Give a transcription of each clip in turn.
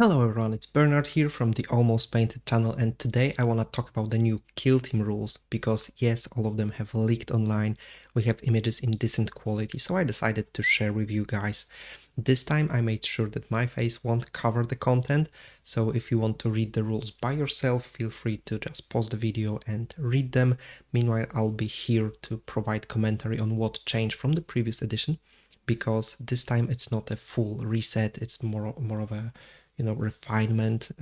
Hello everyone, it's Bernard here from the Almost Painted channel, and today I want to talk about the new kill team rules, because yes, all of them have leaked online, we have images in decent quality, so I decided to share with you guys. This time I made sure that my face won't cover the content, so if you want to read the rules by yourself, feel free to just pause the video and read them. Meanwhile, I'll be here to provide commentary on what changed from the previous edition, because this time it's not a full reset, it's more of a refinement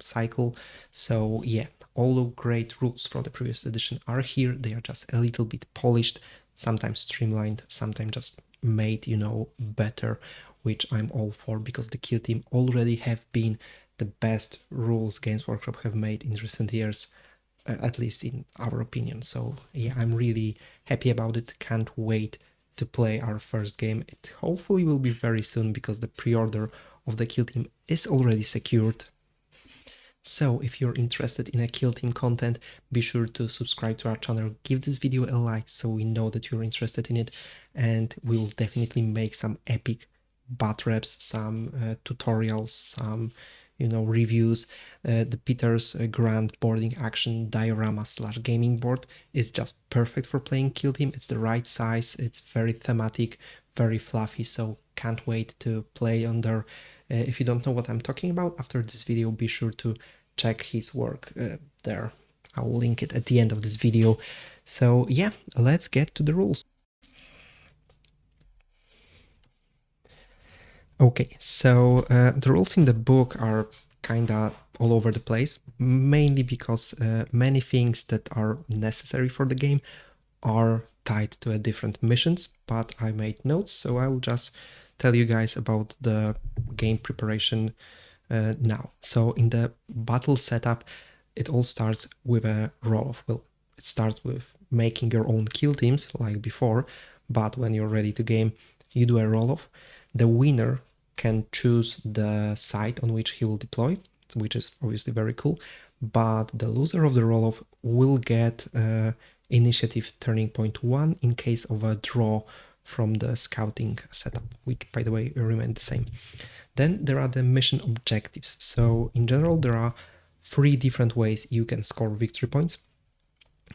cycle. So yeah, all the great rules from the previous edition are here. They are just a little bit polished, sometimes streamlined, sometimes just made better, which I'm all for, because the kill team already have been the best rules Games Workshop have made in recent years, at least in our opinion. So yeah, I'm really happy about it. Can't wait to play our first game. It hopefully will be very soon, because the pre-order of the kill team is already secured. So if you're interested in a kill team content, be sure to subscribe to our channel, give this video a like so we know that you're interested in it, and we'll definitely make some epic bat reps, some tutorials, some reviews. The Peter's Grand Boarding Action diorama / gaming board is just perfect for playing kill team. It's the right size, it's very thematic, very fluffy, so can't wait to play on there. If you don't know what I'm talking about, after this video be sure to check his work there. I'll link it at the end of this video. So yeah, let's get to the rules. Okay, so the rules in the book are kinda all over the place, mainly because many things that are necessary for the game are tied to different missions, but I made notes, so I'll just tell you guys about the game preparation now. So in the battle setup, it all starts with a roll-off. Well, it starts with making your own kill teams like before, but when you're ready to game, you do a roll-off. The winner can choose the site on which he will deploy, which is obviously very cool, but the loser of the roll-off will get initiative turning point 1 in case of a draw from the scouting setup, which by the way remain the same. Then there are the mission objectives. So in general there are 3 different ways you can score victory points.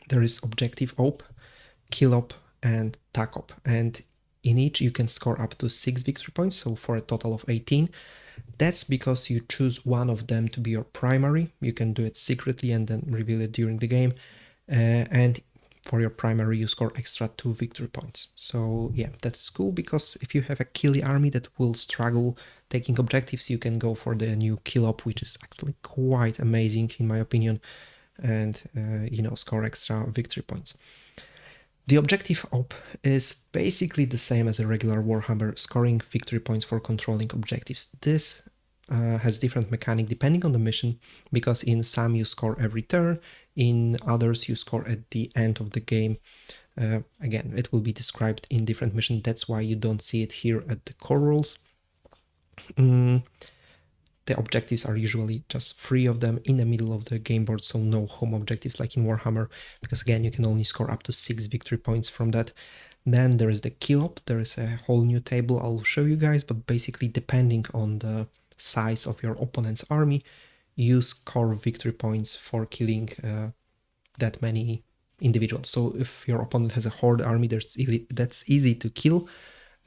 There is objective op, kill op, and tac op, and in each you can score up to 6 victory points, so for a total of 18. That's because you choose one of them to be your primary. You can do it secretly and then reveal it during the game, and for your primary you score extra 2 victory points. So yeah, that's cool, because if you have a killy army that will struggle taking objectives, you can go for the new kill op, which is actually quite amazing in my opinion, and score extra victory points. The objective op is basically the same as a regular Warhammer, scoring victory points for controlling objectives. This has different mechanic depending on the mission, because in some you score every turn, in others you score at the end of the game. Again, it will be described in different missions, that's why you don't see it here at the core rules. The objectives are usually just 3 of them in the middle of the game board, so no home objectives like in Warhammer, because again you can only score up to 6 victory points from that. Then there is the kill op. There is a whole new table I'll show you guys, but basically depending on the size of your opponent's army, you score victory points for killing that many individuals. So if your opponent has a horde army that's easy to kill,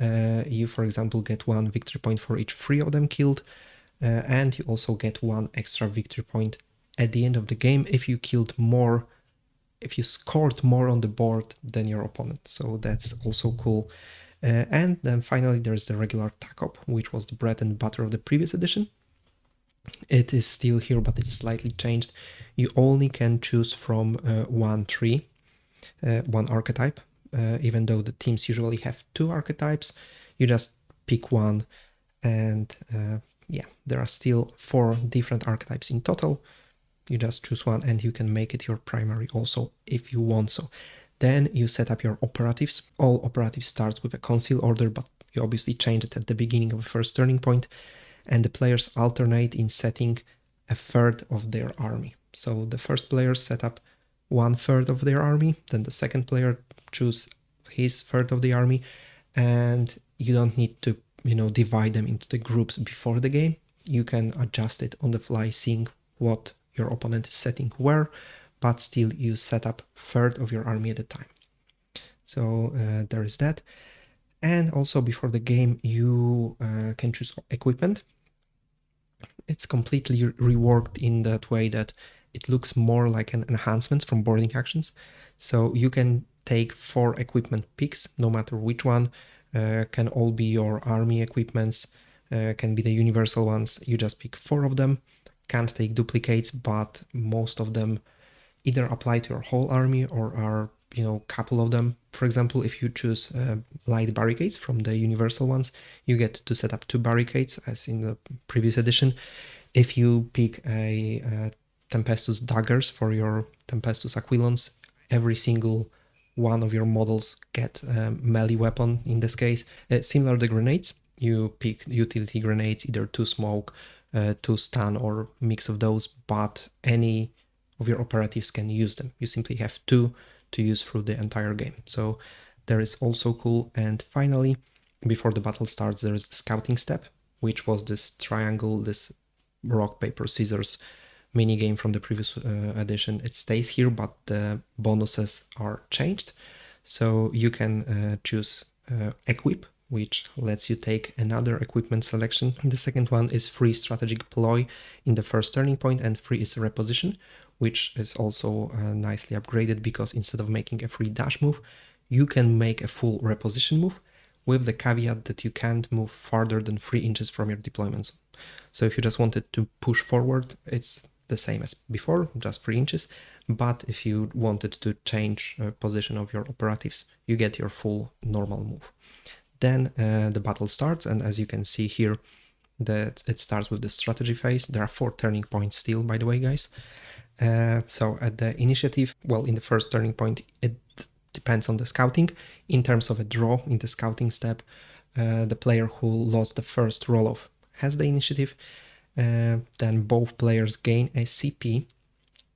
you for example get 1 victory point for each 3 of them killed, and you also get 1 extra victory point at the end of the game if you scored more on the board than your opponent. So that's also cool. And then finally there's the regular tac op, which was the bread and butter of the previous edition. It is still here, but it's slightly changed. You only can choose from 1 tree, 1 archetype, even though the teams usually have 2 archetypes. You just pick one, and yeah, there are still 4 different archetypes in total. You just choose one and you can make it your primary also if you want so. Then you set up your operatives. All operatives starts with a conceal order, but you obviously change it at the beginning of the first turning point, and the players alternate in setting a third of their army. So the first player set up 1/3 of their army, then the second player choose his third of the army, and you don't need to divide them into the groups before the game. you can adjust it on the fly, seeing what your opponent is setting where, but still you set up a third of your army at a time. So there is that. And also before the game, you can choose equipment. It's completely reworked in that way that it looks more like an enhancement from boarding actions. So you can take 4 equipment picks, no matter which one, can all be your army equipments, can be the universal ones. You just pick 4 of them, can't take duplicates, but most of them either apply to your whole army or are, couple of them. For example, if you choose light barricades from the universal ones, you get to set up 2 barricades as in the previous edition. If you pick a Tempestus daggers for your Tempestus Aquilons, every single one of your models get a melee weapon in this case. Similar to grenades, you pick utility grenades, either 2 smoke, 2 stun, or mix of those, but any of your operatives can use them. You simply have 2 to use through the entire game. So there is also cool. And finally, before the battle starts, there is the scouting step, which was this triangle, this rock, paper, scissors mini game from the previous edition. It stays here, but the bonuses are changed. So you can choose equip, which lets you take another equipment selection. The second one is free strategic ploy in the first turning point, and free is reposition, which is also nicely upgraded because instead of making a free dash move, you can make a full reposition move, with the caveat that you can't move farther than 3 inches from your deployment zone. So if you just wanted to push forward, it's the same as before, just 3 inches. But if you wanted to change position of your operatives, you get your full normal move. Then the battle starts, and as you can see here, that it starts with the strategy phase. There are 4 turning points still, by the way, guys. So at the initiative, well, in the first turning point, it depends on the scouting. In terms of a draw in the scouting step, the player who lost the first roll-off has the initiative. Then both players gain a CP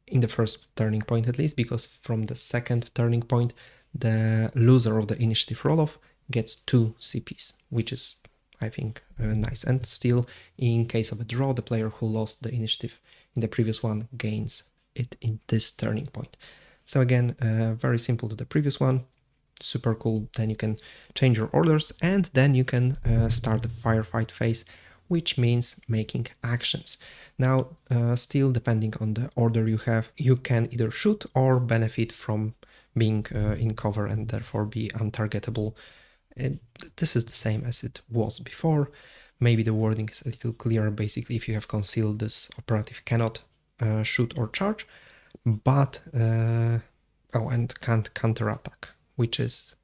in the first turning point, at least, because from the second turning point, the loser of the initiative roll-off gets 2 CPs, which is, I think, nice. And still, in case of a draw, the player who lost the initiative in the previous one gains it in this turning point. So again, very simple to the previous one, super cool. Then you can change your orders, and then you can start the firefight phase, which means making actions. Now, still depending on the order you have, you can either shoot or benefit from being in cover and therefore be untargetable. This is the same as it was before. Maybe the wording is a little clearer. Basically, if you have concealed, this operative cannot shoot or charge, but and can't counterattack, which is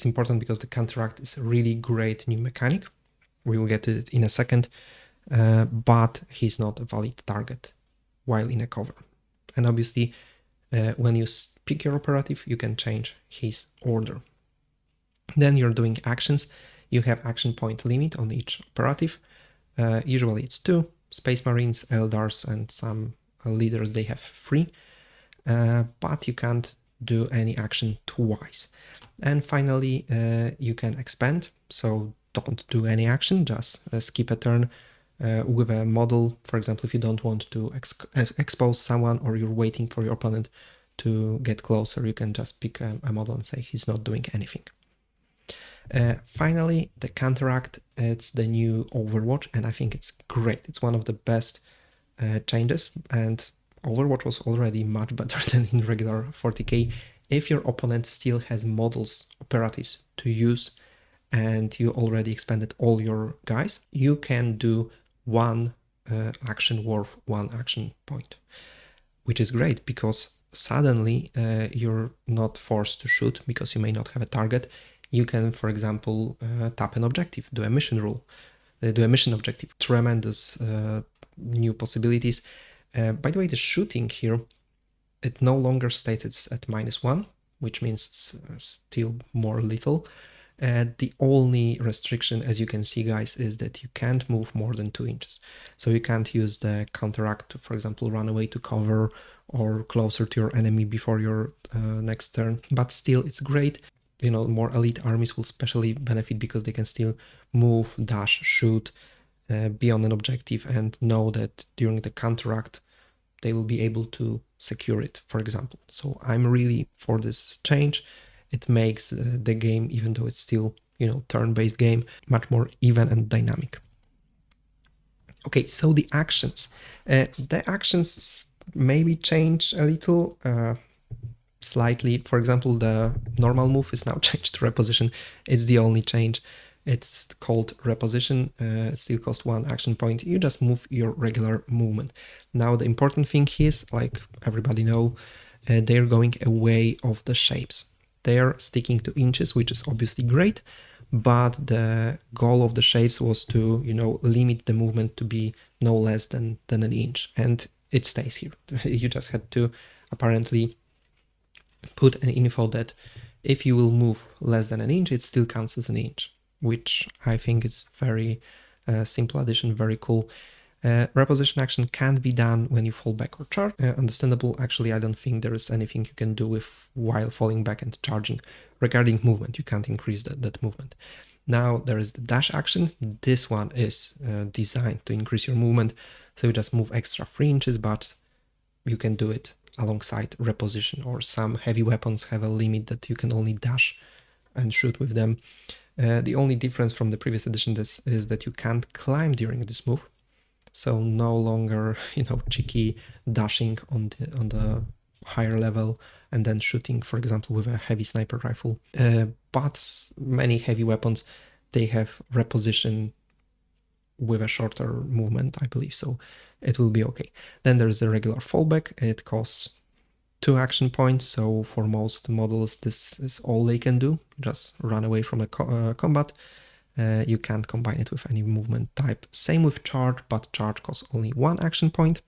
important because the counteract is a really great new mechanic. We will get to it in a second, but he's not a valid target while in a cover. And obviously, when you pick your operative, you can change his order. Then you're doing actions. You have action point limit on each operative. Usually it's 2. Space Marines, Eldars, and some leaders, they have 3. But you can't do any action twice. And finally, you can expand. So don't do any action, just skip a turn with a model. For example, if you don't want to expose someone, or you're waiting for your opponent to get closer, you can just pick a model and say he's not doing anything. Finally, the counteract, it's the new Overwatch, and I think it's great. It's one of the best changes, and Overwatch was already much better than in regular 40k. If your opponent still has models, operatives to use, and you already expended all your guys, you can do 1 action worth 1 action point, which is great because suddenly you're not forced to shoot because you may not have a target. You can, for example, tap an objective, do a mission rule, do a mission objective. Tremendous new possibilities. By the way, the shooting here, it no longer states it's at -1, which means it's still more lethal. The only restriction, as you can see, guys, is that you can't move more than 2 inches. So you can't use the counteract to, for example, run away to cover or closer to your enemy before your next turn. But still, it's great. More elite armies will especially benefit because they can still move, dash, shoot, be on an objective and know that during the counteract they will be able to secure it, for example. So I'm really for this change. It makes the game, even though it's still, turn-based game, much more even and dynamic. Okay, so the actions. The actions maybe change a little, slightly. For example, the normal move is now changed to reposition. It's the only change. It's called reposition. It still costs 1 action point. You just move your regular movement. Now the important thing is, like everybody know, they're going away of the shapes. They're sticking to inches, which is obviously great, but the goal of the shapes was to, limit the movement to be no less than an inch, and it stays here. You just had to apparently put an info that if you will move less than an inch, it still counts as an inch, which I think is very simple addition, very cool. Reposition action can't be done when you fall back or charge. Understandable. Actually, I don't think there is anything you can do with while falling back and charging. Regarding movement, you can't increase that movement. Now there is the dash action. This one is designed to increase your movement, so you just move extra 3 inches, but you can do it alongside reposition, or some heavy weapons have a limit that you can only dash and shoot with them. The only difference from the previous edition is that you can't climb during this move. So no longer, cheeky dashing on the higher level and then shooting, for example, with a heavy sniper rifle. But many heavy weapons, they have reposition with a shorter movement, I believe, so it will be okay. Then there's the regular fallback. It costs 2 action points, so for most models this is all they can do, just run away from a combat. You can't combine it with any movement type. Same with charge, but charge costs only 1 action point.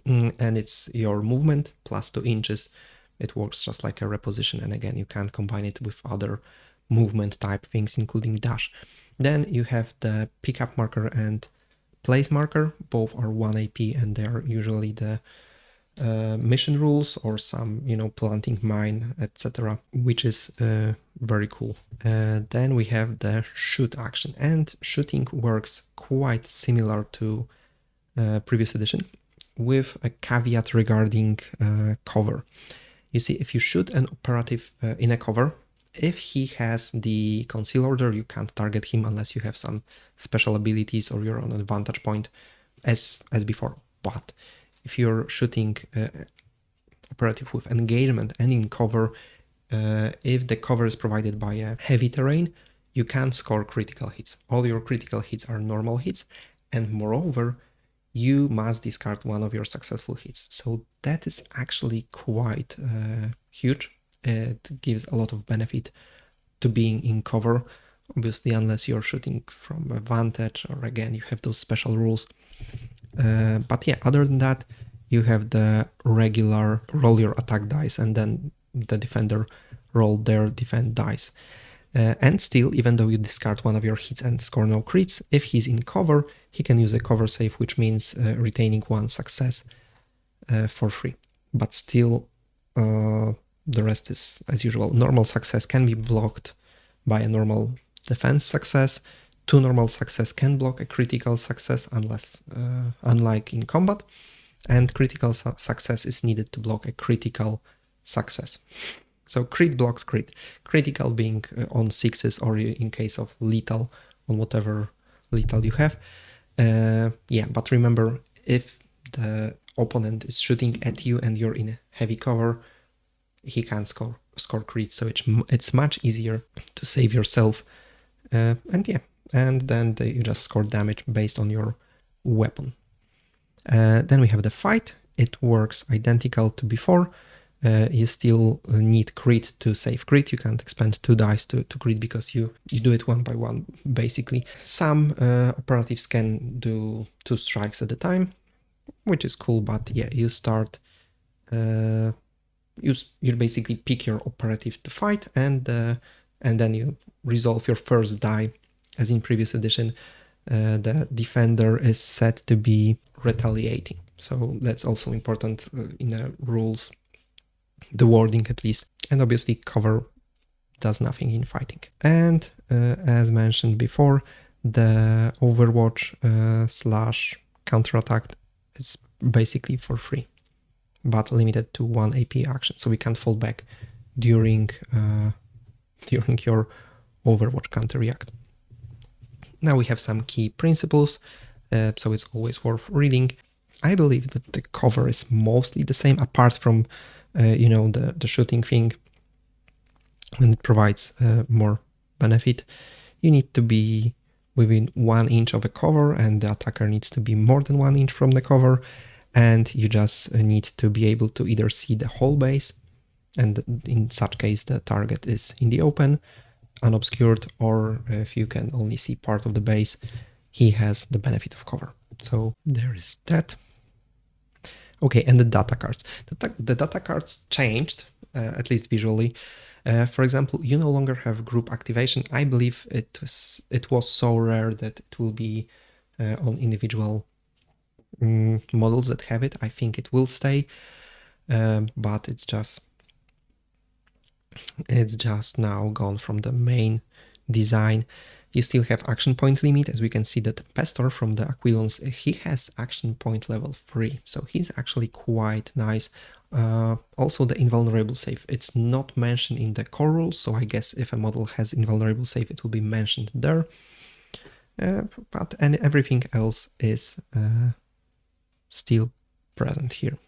And it's your movement plus 2 inches. It works just like a reposition, and again, you can't combine it with other movement type things, including dash. Then you have the pickup marker and place marker. Both are 1 AP, and they are usually the mission rules or some, planting mine, etc., which is very cool. Then we have the shoot action, and shooting works quite similar to previous edition, with a caveat regarding cover. You see, if you shoot an operative in a cover, if he has the conceal order, you can't target him unless you have some special abilities or you're on an advantage point as before. But if you're shooting operative with engagement and in cover, if the cover is provided by a heavy terrain, you can't score critical hits. All your critical hits are normal hits, and moreover, you must discard one of your successful hits. So that is actually quite huge. It gives a lot of benefit to being in cover, obviously, unless you're shooting from a vantage, or again, you have those special rules. But yeah, other than that, you have the regular roll your attack dice, and then the defender roll their defend dice. And still, even though you discard one of your hits and score no crits, if he's in cover, he can use a cover save, which means retaining 1 success for free. But still, the rest is as usual. Normal success can be blocked by a normal defense success. 2 normal success can block a critical success, unlike in combat. And critical success is needed to block a critical success. So crit blocks crit. Critical being on 6s, or in case of lethal, on whatever lethal you have. Yeah, but remember, if the opponent is shooting at you and you're in a heavy cover, he can't score crit, so it's much easier to save yourself. And then you just score damage based on your weapon. Then we have the fight. It works identical to before. You still need crit to save crit. You can't expend 2 dice to crit because you do it 1 by 1, basically. Some operatives can do 2 strikes at a time, which is cool, but yeah, you start... you basically pick your operative to fight, and then you resolve your first die. As in previous edition, the defender is set to be retaliating. So that's also important in the rules, the wording at least. And obviously cover does nothing in fighting. And as mentioned before, The Overwatch slash counterattack is basically for free, but limited to 1 AP action, so we can't fall back during your Overwatch counter react. Now we have some key principles, so it's always worth reading. I believe that the cover is mostly the same, apart from the shooting thing, when it provides more benefit. You need to be within 1 inch of a cover, and the attacker needs to be more than 1 inch from the cover, and you just need to be able to either see the whole base, and in such case the target is in the open, unobscured, or if you can only see part of the base, he has the benefit of cover. So there is that. Okay, and the data cards. The data cards changed, at least visually. For example, you no longer have group activation. I believe it was so rare that it will be on individual models that have it. I think it will stay, but it's just now gone from the main design. You still have action point limit, as we can see that Pestor from the Aquilons, he has action point level 3, so he's actually quite nice. Also the invulnerable save, it's not mentioned in the core rules, so I guess if a model has invulnerable save it will be mentioned there. And everything else is still present here.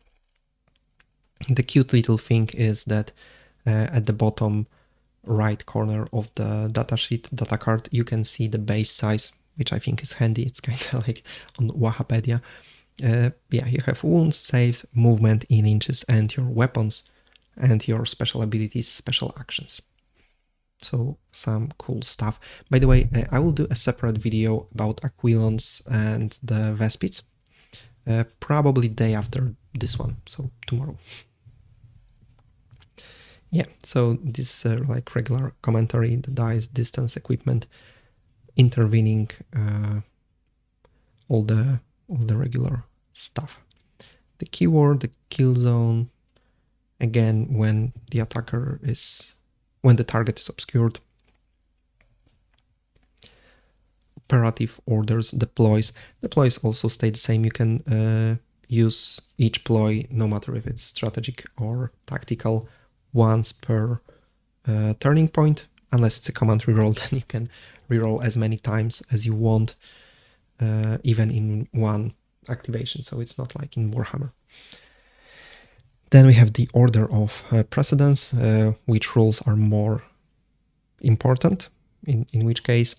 The cute little thing is that at the bottom right corner of the datasheet, data card, you can see the base size, which I think is handy. It's kind of like on Wahapedia. Yeah, you have wounds, saves, movement in inches, and your weapons and your special abilities, special actions. So some cool stuff. By the way, I will do a separate video about Aquilons and the Vespids, probably day after this one, so tomorrow. Yeah, so this like regular commentary, the dice, distance, equipment, intervening, all the regular stuff. The keyword, the kill zone, again when the target is obscured. Operative orders, deploys. Deploys also stay the same. You can use each ploy, no matter if it's strategic or tactical, once per turning point, unless it's a command reroll. Then you can reroll as many times as you want, even in one activation, so it's not like in Warhammer. Then we have the order of precedence, which rules are more important, in which case,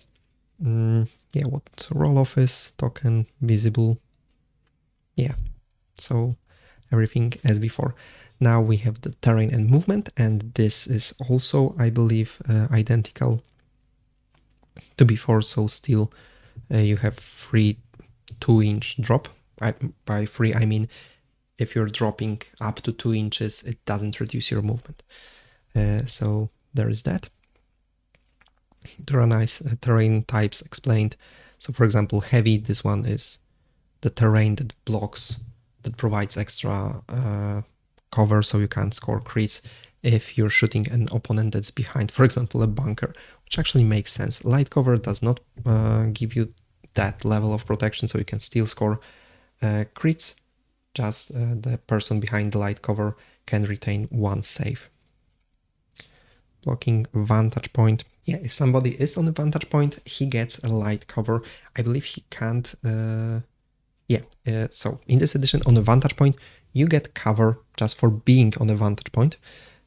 yeah, what roll-off is, token, visible, yeah, so everything as before. Now we have the terrain and movement, and this is also, I believe, identical to before, so still you have free 2-inch drop. By free, I mean if you're dropping up to 2 inches, it doesn't reduce your movement. So there is that. There are nice terrain types explained. So for example, heavy, this one is the terrain that blocks, that provides extra cover, so you can't score crits if you're shooting an opponent that's behind, for example, a bunker, which actually makes sense. Light cover does not give you that level of protection, so you can still score crits, just the person behind the light cover can retain 1 save. Blocking vantage point. Yeah, if somebody is on a vantage point, he gets a light cover. I believe he can't... so in this edition, on a vantage point, you get cover just for being on a vantage point,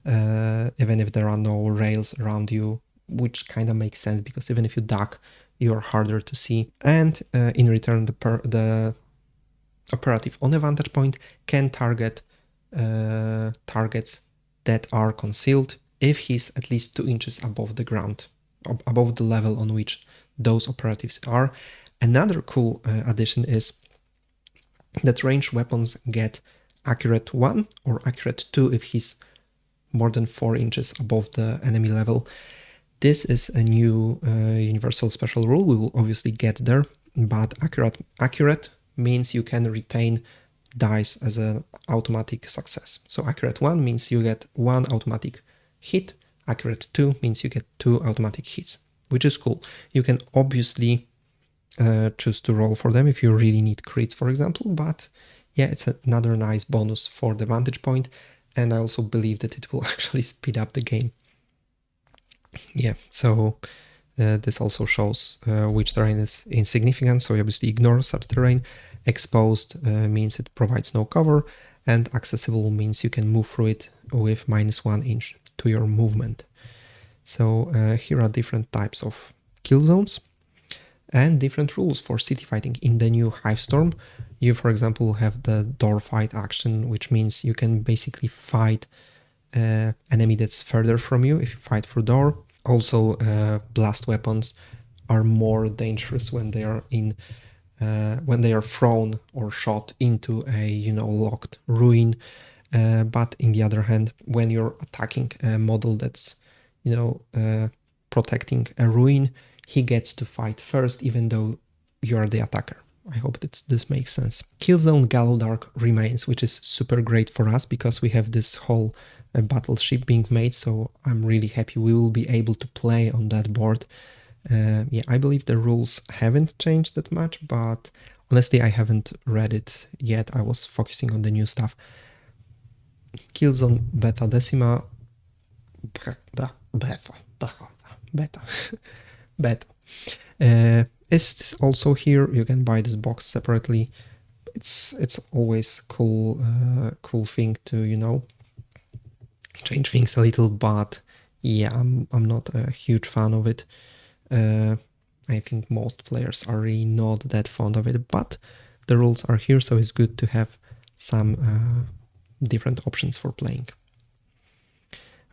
even if there are no rails around you, which kind of makes sense, because even if you duck, you're harder to see. And in return, the operative on a vantage point can target targets that are concealed if he's at least 2 inches above the ground, above the level on which those operatives are. Another cool addition is that ranged weapons get accurate 1 or accurate 2 if he's more than 4 inches above the enemy level. This is a new universal special rule. We will obviously get there, but accurate means you can retain dice as an automatic success. So accurate 1 means you get 1 automatic hit, accurate 2 means you get 2 automatic hits, which is cool. You can obviously choose to roll for them if you really need crits, for example. But yeah, it's another nice bonus for the vantage point, and I also believe that it will actually speed up the game. Yeah, so this also shows which terrain is insignificant, so you obviously ignore such terrain. Exposed means it provides no cover, and accessible means you can move through it with -1 inch to your movement. So here are different types of kill zones and different rules for city fighting. In the new Hivestorm, you, for example, have the door fight action, which means you can basically fight enemy that's further from you if you fight through door. Also, blast weapons are more dangerous when they are when they are thrown or shot into a locked ruin. But in the other hand, when you're attacking a model that's protecting a ruin, he gets to fight first, even though you're the attacker. I hope that this makes sense. Killzone Gallowdark remains, which is super great for us because we have this whole battleship being made, so I'm really happy we will be able to play on that board. Yeah, I believe the rules haven't changed that much, but honestly, I haven't read it yet. I was focusing on the new stuff. Killzone Beta Decima. Beta. Is also here. You can buy this box separately. It's always cool thing to change things a little, but yeah, I'm not a huge fan of it. I think most players are really not that fond of it, but the rules are here, so it's good to have some different options for playing.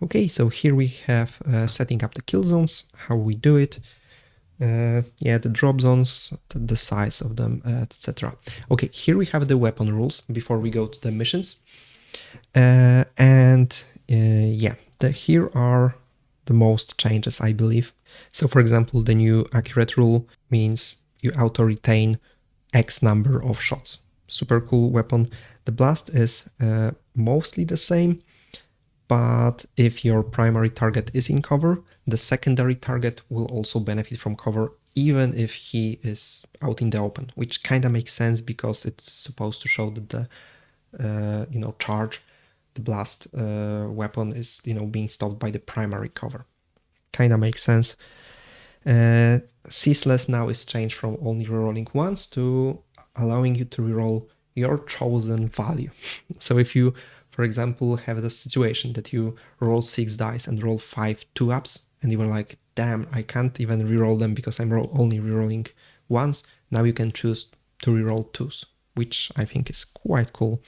Okay, so here we have setting up the kill zones, how we do it. Yeah, the drop zones, the size of them, etc. Okay, here we have the weapon rules before we go to the missions. Yeah, here are the most changes, I believe. So for example, the new accurate rule means you auto-retain X number of shots. Super cool weapon. The blast is mostly the same, but if your primary target is in cover, the secondary target will also benefit from cover, even if he is out in the open, which kind of makes sense because it's supposed to show that the charge, the blast weapon is being stopped by the primary cover. Kind of makes sense. Ceaseless now is changed from only rerolling once to allowing you to reroll your chosen value. So if you, for example, have the situation that you roll 6 dice and roll 5 2-ups, and you were like, damn, I can't even reroll them because I'm only rerolling once, now you can choose to reroll 2s, which I think is quite cool.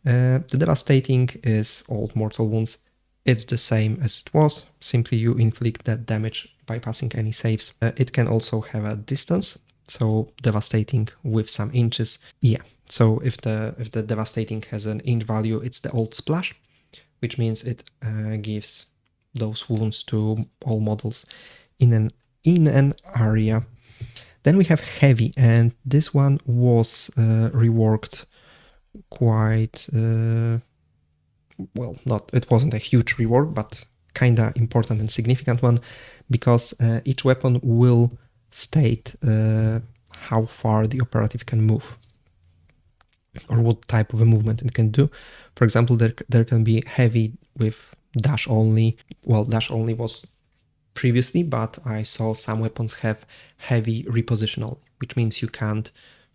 The Devastating is Old Mortal Wounds. It's the same as it was, simply you inflict that damage by passing any saves. It can also have a distance, so Devastating with some inches. Yeah, so if the Devastating has an inch value, it's the Old Splash, which means it gives those wounds to all models in an area. Then we have Heavy, and this one was reworked quite well, it wasn't a huge rework, but kinda important and significant one, because each weapon will state how far the operative can move or what type of a movement it can do. For example, there can be Heavy with dash only. Well, dash only was previously, but I saw some weapons have Heavy repositional, which means you can't,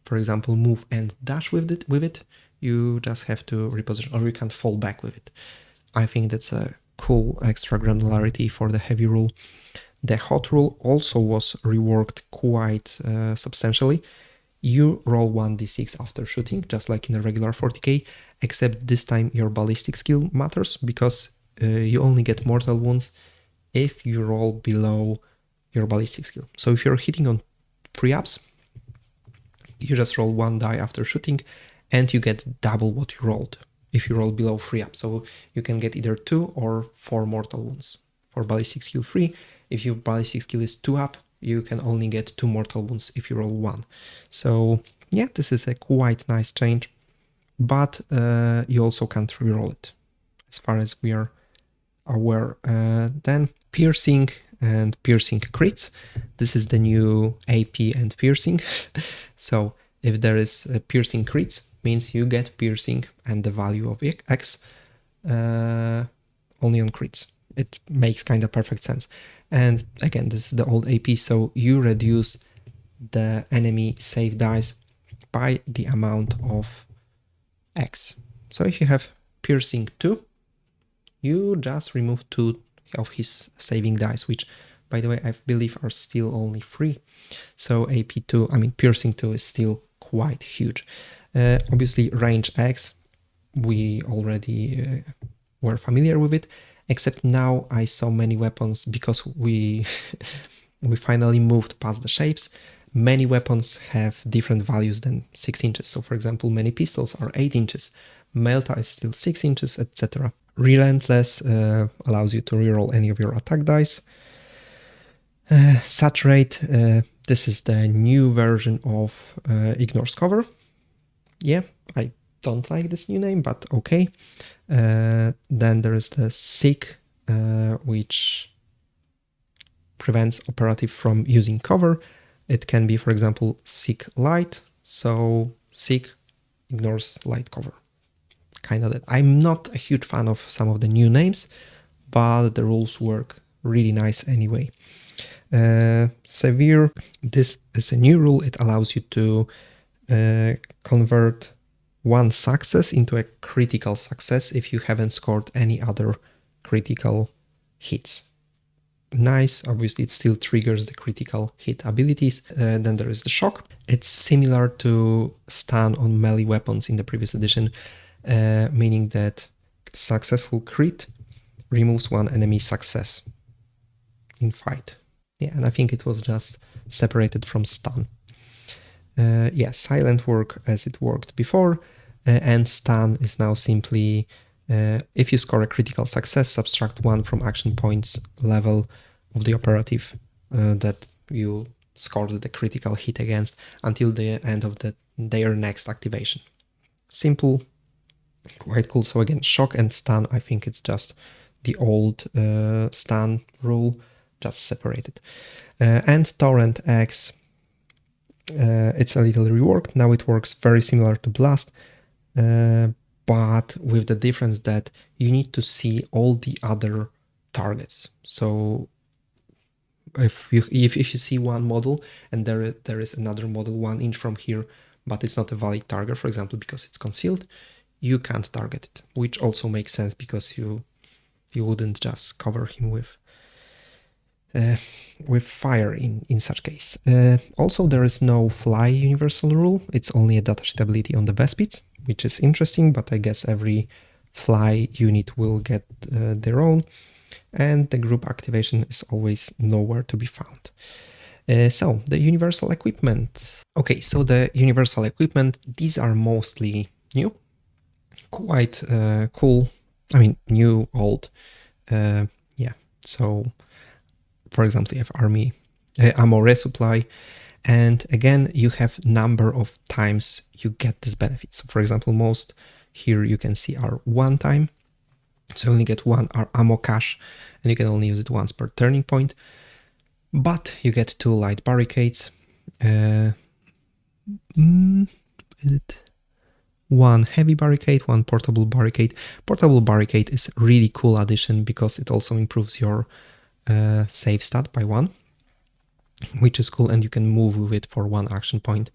for example, move and dash with it. You just have to reposition, or you can't fall back with it. I think that's a cool extra granularity for the Heavy rule. The Hot rule also was reworked quite substantially. You roll 1d6 after shooting, just like in a regular 40k, except this time your ballistic skill matters, because you only get mortal wounds if you roll below your ballistic skill. So if you're hitting on 3-ups, you just roll 1 die after shooting, and you get double what you rolled if you roll below 3-up. So you can get either 2 or 4 mortal wounds for ballistic skill 3. If your ballistic skill is 2-up, you can only get 2 mortal wounds if you roll 1. So yeah, this is a quite nice change, but you also can't reroll it, as far as we are aware. Then Piercing and piercing crits. This is the new AP and piercing. So if there is a piercing crits, means you get piercing and the value of X only on crits. It makes kind of perfect sense. And again, this is the old AP, so you reduce the enemy save dice by the amount of X. So if you have piercing 2, you just remove 2 of his saving dice, which, by the way, I believe are still only 3. So AP2, I mean piercing 2 is still quite huge. Obviously range X, we already were familiar with it, except now I saw many weapons, because we we finally moved past the shapes. Many weapons have different values than 6 inches. So for example, many pistols are 8 inches, Melta is still 6 inches, etc. Relentless allows you to reroll any of your attack dice. Saturate, this is the new version of Ignores Cover. Yeah, I don't like this new name, but okay. Then there is the Seek, which prevents operative from using cover. It can be, for example, Seek Light, so Seek ignores light cover. Kind of that. I'm not a huge fan of some of the new names, but the rules work really nice anyway. Severe, this is a new rule. It allows you to convert one success into a critical success if you haven't scored any other critical hits. Nice, obviously it still triggers the critical hit abilities. Then there is the Shock. It's similar to stun on melee weapons in the previous edition, meaning that successful crit removes one enemy success in fight. Yeah, and I think it was just separated from stun. Yeah, silent work as it worked before, and stun is now simply if you score a critical success, subtract 1 from action points level of the operative that you scored the critical hit against until the end of their next activation. Simple, quite cool. So again, shock and stun, I think it's just the old stun rule, just separated. And Torrent X, it's a little reworked. Now it works very similar to Blast, but with the difference that you need to see all the other targets. So if you see one model and there is another model 1 inch from here, but it's not a valid target, for example, because it's concealed, you can't target it, which also makes sense because you wouldn't just cover him with fire in such case. Also, there is no fly universal rule. It's only a datasheet ability on the Vespids, which is interesting, but I guess every fly unit will get their own, and the group activation is always nowhere to be found. So the universal equipment. Okay, so the universal equipment, these are mostly new, quite cool. I mean, new, old. Yeah, so for example, you have army ammo resupply, and again, you have number of times you get this benefit. So for example, most here you can see are 1 time, so you only get 1 ammo cache, and you can only use it once per turning point, but you get 2 light barricades, is it 1 heavy barricade, 1 portable barricade. Portable barricade is a really cool addition because it also improves your save stat by 1, which is cool, and you can move with it for 1 action point.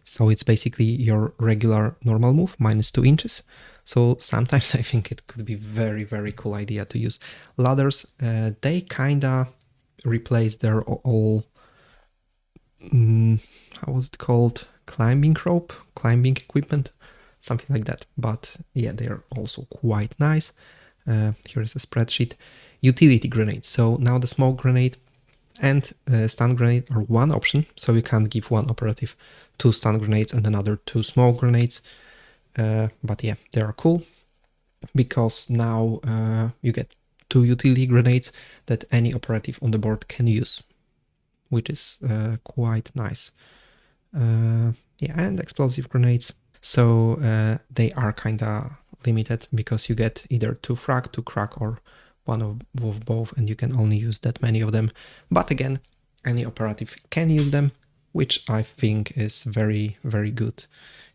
So it's basically your regular normal move minus 2 inches. So sometimes I think it could be very, very cool idea to use ladders. They kinda replace their all how was it called, climbing rope, climbing equipment, something like that. But yeah, they're also quite nice. Here is a spreadsheet. Utility grenade. So now the smoke grenade and stun grenade are 1 option, so you can't give 1 operative 2 stun grenades and another 2 smoke grenades. But yeah, they are cool because now you get 2 utility grenades that any operative on the board can use, which is quite nice. Yeah, and explosive grenades. So they are kinda limited because you get either 2 frag, 2 crack, or one of both, and you can only use that many of them. But again, any operative can use them, which I think is very, very good.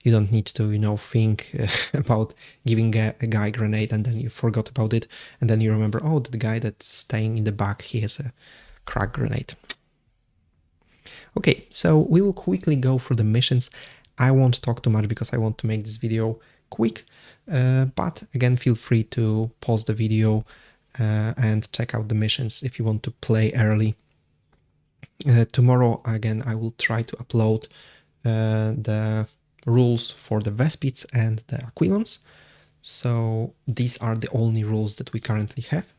You don't need to, think about giving a guy grenade and then you forgot about it, and then you remember, oh, the guy that's staying in the back, he has a crack grenade. Okay, so we will quickly go through the missions. I won't talk too much because I want to make this video quick, but again, feel free to pause the video and check out the missions if you want to play early. Tomorrow, again, I will try to upload the rules for the Vespids and the Aquilons. So these are the only rules that we currently have.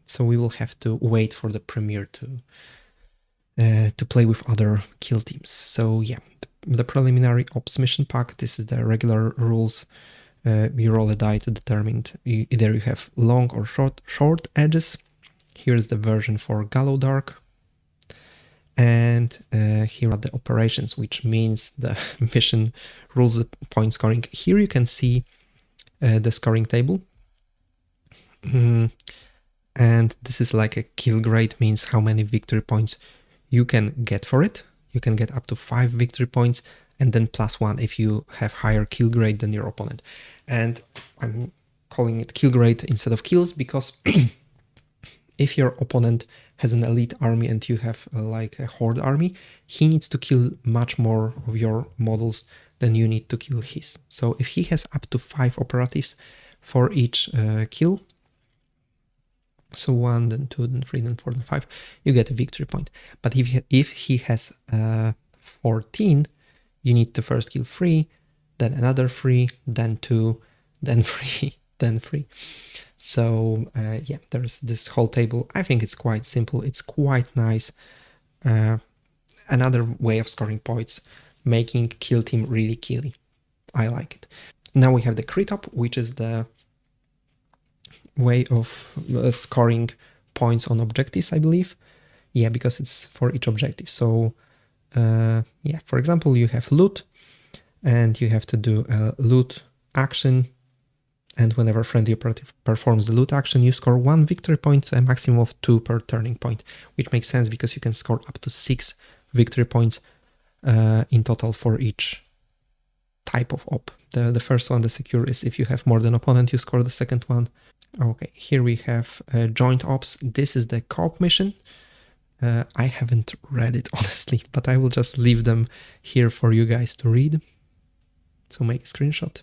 So we will have to wait for the premiere to play with other kill teams. So yeah, the preliminary ops mission pack, this is the regular rules. You roll a die to determine either you have long or short edges. Here's the version for Gallowdark. And here are the operations, which means the mission rules, the point scoring. Here you can see the scoring table. And this is like a kill grade, means how many victory points you can get for it. You can get up to 5 victory points and then +1 if you have higher kill grade than your opponent. And I'm calling it kill grade instead of kills because if your opponent has an elite army and you have like a horde army, he needs to kill much more of your models than you need to kill his. So if he has up to 5 operatives for each kill, so 1, then 2, then 3, then 4, then 5, you get a victory point. But if he has 14, you need to first kill 3, then another 3, then 2, then 3, then 3. So yeah, there's this whole table. I think it's quite simple. It's quite nice. Another way of scoring points, making kill team really killy. I like it. Now we have the crit up, which is the way of scoring points on objectives, I believe. Yeah, because it's for each objective. So yeah, for example, you have loot and you have to do a loot action. And whenever friendly operative performs the loot action, you score 1 victory point, a maximum of 2 per turning point, which makes sense because you can score up to 6 victory points in total for each type of op. The first one, the secure, is if you have more than opponent, you score the second one. Okay, here we have joint ops. This is the co-op mission. I haven't read it, honestly, but I will just leave them here for you guys to read. So make a screenshot.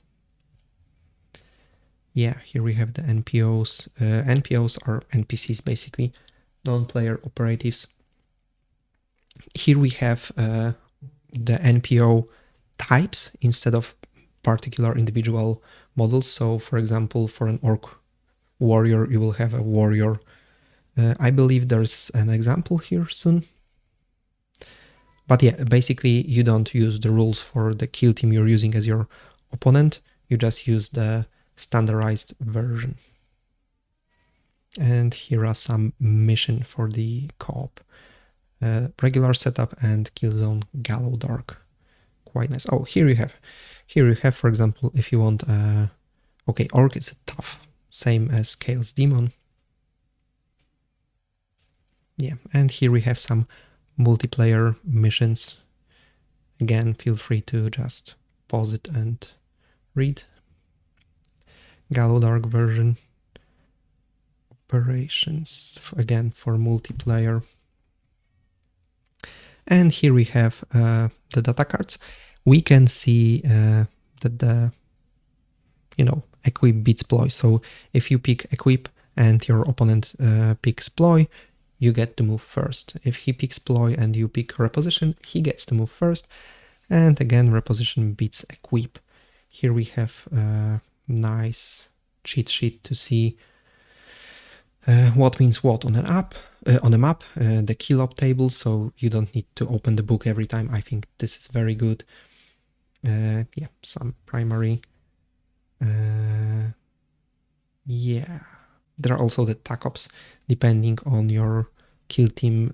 Yeah, here we have the NPOs. NPOs are NPCs, basically, non-player operatives. Here we have the NPO types instead of particular individual models. So, for example, for an orc warrior, you will have a warrior. I believe there's an example here soon. But yeah, basically, you don't use the rules for the kill team you're using as your opponent. You just use the standardized version. And here are some mission for the co-op. Regular setup and Killzone Gallowdark. Quite nice. Oh, here you have, for example, if you want, okay, Orc is tough, same as Chaos Demon. Yeah, and here we have some multiplayer missions. Again, feel free to just pause it and read. Gallowdark version. Operations, again, for multiplayer. And here we have the data cards. We can see that the, equip beats ploy. So if you pick equip and your opponent picks ploy, you get to move first. If he picks ploy and you pick reposition, he gets to move first. And again, reposition beats equip. Here we have a nice cheat sheet to see what means what on a map, the kill op table, so you don't need to open the book every time. I think this is very good. Yeah, some primary. Yeah, there are also the tac ops depending on your kill team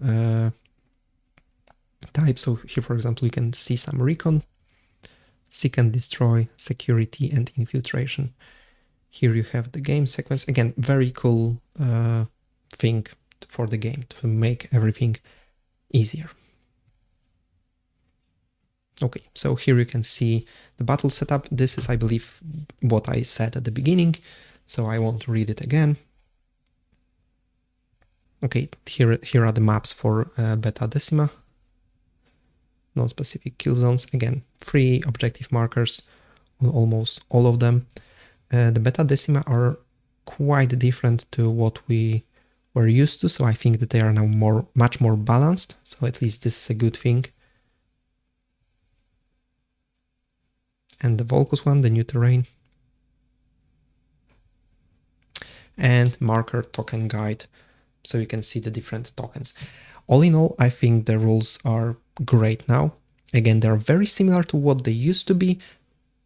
type. So here, for example, you can see some recon, seek and destroy, security, and infiltration. Here you have the game sequence. Again, very cool thing for the game to make everything easier. Okay, so here you can see the battle setup. This is, I believe, what I said at the beginning, so I won't read it again. Okay, here are the maps for Beta Decima. Non-specific kill zones. Again, 3 objective markers on almost all of them. The Beta Decima are quite different to what we were used to, so I think that they are now much more balanced, so at least this is a good thing. And the Volcus one, the new terrain. And marker token guide, so you can see the different tokens. All in all, I think the rules are great now. Again, they're very similar to what they used to be,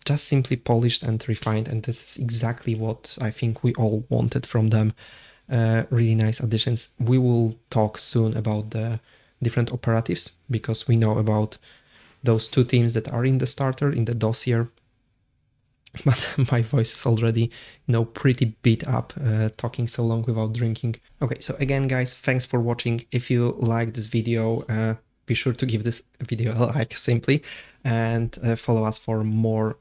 just simply polished and refined, and this is exactly what I think we all wanted from them. Really nice additions. We will talk soon about the different operatives, because we know about those 2 teams that are in the starter, in the dossier. But my voice is already, pretty beat up, talking so long without drinking. Okay, so again, guys, thanks for watching. If you like this video, be sure to give this video a like, simply, and follow us for more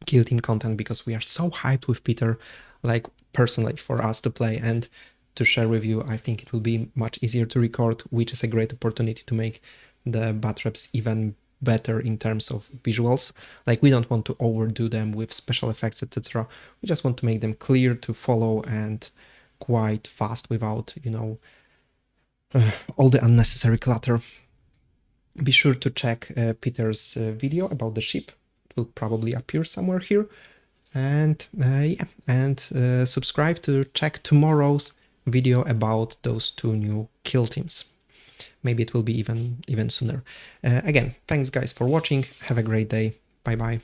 Kill Team content, because we are so hyped with Peter, like personally, for us to play and to share with you. I think it will be much easier to record, which is a great opportunity to make the bat reps even better in terms of visuals. Like, we don't want to overdo them with special effects, etc. We just want to make them clear to follow and quite fast without, all the unnecessary clutter. Be sure to check Peter's video about the ship. It will probably appear somewhere here. And subscribe to check tomorrow's video about those 2 new kill teams. Maybe it will be even sooner. Again, thanks guys for watching. Have a great day. Bye bye.